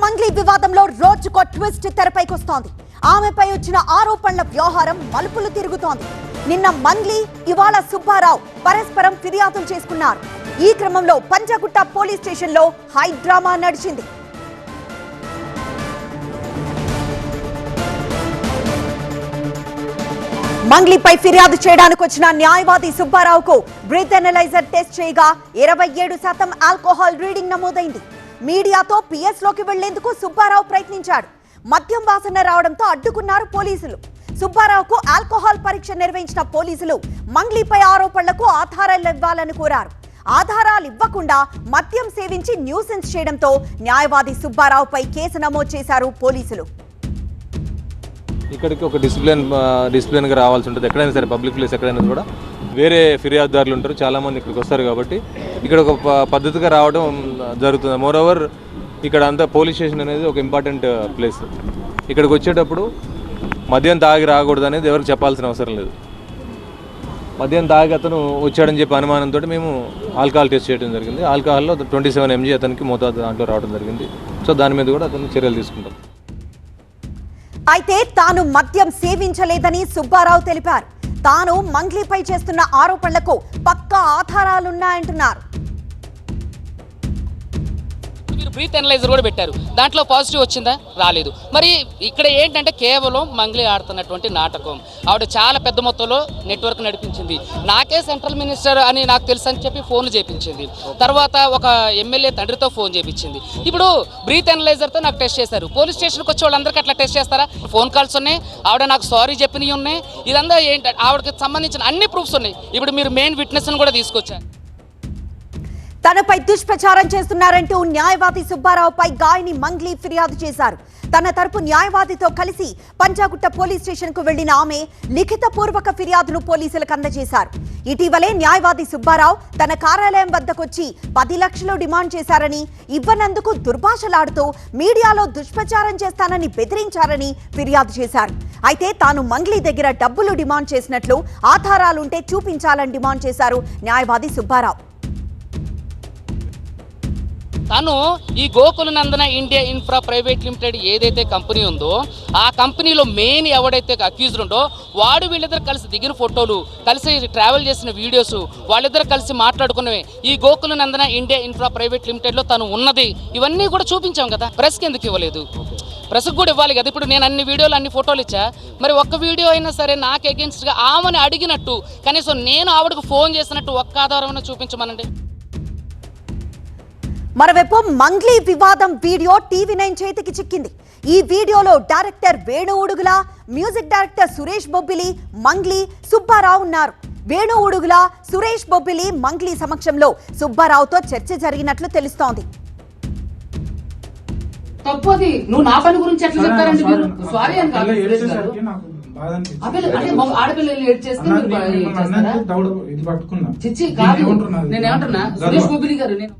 మంగ్లీ వివాదంలో రోజుకో ట్విస్ట్ తెరపైకొస్తోంది. ఆమెపై వచ్చిన ఆరోపణల వ్యవహారం మలుపులు తిరుగుతోంది. నిన్న మంగ్లీ, ఇవాళ సుబ్బారావు పరస్పరం ఫిర్యాదులు చేసుకున్నారు. ఈ క్రమంలో పంజాగుట్ట పోలీస్ స్టేషన్లో హై డ్రామా నడిచింది. మంగ్లీపై ఫిర్యాదు చేయడానికి వచ్చిన న్యాయవాది సుబ్బారావుకు బ్రీత్ ఎనలైజర్ టెస్ట్ చేయగా 27% ఆల్కహాల్ రీడింగ్ నమోదైంది. మీడియాతో పిఎస్ లోకి వెళ్లేందుకు సుబ్బారావు ప్రయత్నించాడు. మద్యం వాసన రావడంతో అడ్డుకున్నారు పోలీసులు. సుబ్బారావుకు ఆల్కహాల్ పరీక్ష నిర్వహించిన పోలీసులు మంగ్లీపై ఆరోపణలకు ఆధారాలు ఇవ్వాలని కోరారు. ఆధారాలు ఇవ్వకుండా మద్యం సేవించి న్యూసెన్స్ చేయడంతో న్యాయవాది సుబ్బారావుపై కేసు నమోదు చేశారు పోలీసులు. ఇక్కడికి ఒక డిసిప్లిన్గా రావాల్సి ఉంటుంది. ఎక్కడైనా సరే పబ్లిక్ ప్లేస్ ఎక్కడైనా కూడా వేరే ఫిర్యాదుదారులు ఉంటారు, చాలామంది ఇక్కడికి వస్తారు. కాబట్టి ఇక్కడ ఒక పద్ధతిగా రావడం జరుగుతుంది. మోరోవర్ ఇక్కడ అంతా పోలీస్ స్టేషన్ అనేది ఒక ఇంపార్టెంట్ ప్లేస్. ఇక్కడికి వచ్చేటప్పుడు మద్యం తాగి రాకూడదు అనేది ఎవరికి చెప్పాల్సిన అవసరం లేదు. మద్యం తాగి అతను వచ్చాడని చెప్పి అనుమానంతో మేము ఆల్కహాల్ టెస్ట్ చేయడం జరిగింది. ఆల్కహాల్లో 27 mg అతనికి మోతాదు దాంట్లో రావడం జరిగింది. సో దాని మీద కూడా అతను చర్యలు తీసుకుంటాం. అయితే తాను మద్యం సేవించలేదని సుబ్బారావు తెలిపారు. తాను మంగ్లీపై చేస్తున్న ఆరోపణలకు పక్కా ఆధారాలున్నాయంటున్నారు. మీరు బ్రీత్ ఎనలైజర్ కూడా పెట్టారు, దాంట్లో పాజిటివ్ వచ్చిందా? రాలేదు. మరి ఇక్కడ ఏంటంటే కేవలం మంగ్లీ ఆడుతున్నటువంటి నాటకం. ఆవిడ చాలా పెద్ద మొత్తంలో నెట్వర్క్ నడిపించింది. నాకే సెంట్రల్ మినిస్టర్ అని నాకు తెలుసు అని చెప్పి ఫోన్లు చేయించింది. తర్వాత ఒక ఎమ్మెల్యే తండ్రితో ఫోన్ చేయించింది. ఇప్పుడు బ్రీత్ ఎనలైజర్తో నాకు టెస్ట్ చేశారు. పోలీస్ స్టేషన్కి వచ్చే వాళ్ళందరికీ అట్లా టెస్ట్ చేస్తారా? ఫోన్ కాల్స్ ఉన్నాయి, ఆవిడ నాకు సారీ చెప్పినవి ఉన్నాయి. ఇదంతా ఏంటంటే ఆవిడకి సంబంధించిన అన్ని ప్రూఫ్స్ ఉన్నాయి. ఇప్పుడు మీరు మెయిన్ విట్నెస్ని కూడా తీసుకొచ్చారు. తనపై దుష్ప్రచారం చేస్తున్నారంటూ న్యాయవాది సుబ్బారావుపై గాయని మంగ్లీ ఫిర్యాదు చేశారు. తన తరపు న్యాయవాదితో కలిసి పంజాగుట్ట పోలీస్ స్టేషన్ కు వెళ్లిన ఆమె లిఖితపూర్వక ఫిర్యాదును పోలీసులకు అందజేశారు. ఇటీవలే న్యాయవాది సుబ్బారావు తన కార్యాలయం వద్దకొచ్చి 10 లక్షలు డిమాండ్ చేశారని, ఇవ్వనందుకు దుర్భాషలాడుతూ మీడియాలో దుష్ప్రచారం చేస్తానని బెదిరించారని ఫిర్యాదు చేశారు. అయితే తాను మంగ్లీ దగ్గర డబ్బులు డిమాండ్ చేసినట్లు ఆధారాలుంటే చూపించాలని డిమాండ్ చేశారు న్యాయవాది సుబ్బారావు. తను ఈ గోకుల నందన ఇండియా ఇన్ఫ్రా ప్రైవేట్ లిమిటెడ్ ఏదైతే కంపెనీ ఉందో ఆ కంపెనీలో మెయిన్ ఎవడైతే అక్యూజ్డ్ ఉందో వాడు వీళ్ళిద్దరు కలిసి దిగిన ఫోటోలు, కలిసి ట్రావెల్ చేసిన వీడియోస్, వాళ్ళిద్దరు కలిసి మాట్లాడుకున్నవి ఈ గోకుల నందన ఇండియా ఇన్ఫ్రా ప్రైవేట్ లిమిటెడ్లో తను ఉన్నది, ఇవన్నీ కూడా చూపించాం కదా. ప్రెస్కి ఎందుకు ఇవ్వలేదు? ప్రెస్కి కూడా ఇవ్వాలి కదా. ఇప్పుడు నేను అన్ని వీడియోలు అన్ని ఫోటోలు ఇచ్చా, మరి ఒక్క వీడియో అయినా సరే నాకు అగెన్స్ట్గా ఆమెను అడిగినట్టు, కనీసం నేను ఆవిడకు ఫోన్ చేసినట్టు ఒక్క ఆధారమైనా చూపించమనండి. మరోవైపు మంగ్లీ వివాదం వీడియో టీవీ9 చేతికి చిక్కింది. ఈ వీడియోలో director Venu Udugula, music director Suresh Bobbili, Mangli, Subbarao ఉన్నారు. వేణు ఉడుగుల, సురేష్ బొబ్బిలి, మంగ్లీ సమక్షంలో సుబ్బారావుతో చర్చ జరిగినట్లు తెలుస్తోంది. తప్పది, నువ్వు నా పని గురించి ఎట్లా చెప్తారండి మీరు? సారీ అని కాదు, ఆడపిల్లలు ఏడ్ చేస్తే చిచ్చి కాదు. నేనేమంటున్నా, సురేష్ బొబ్బిలి గారు, నేను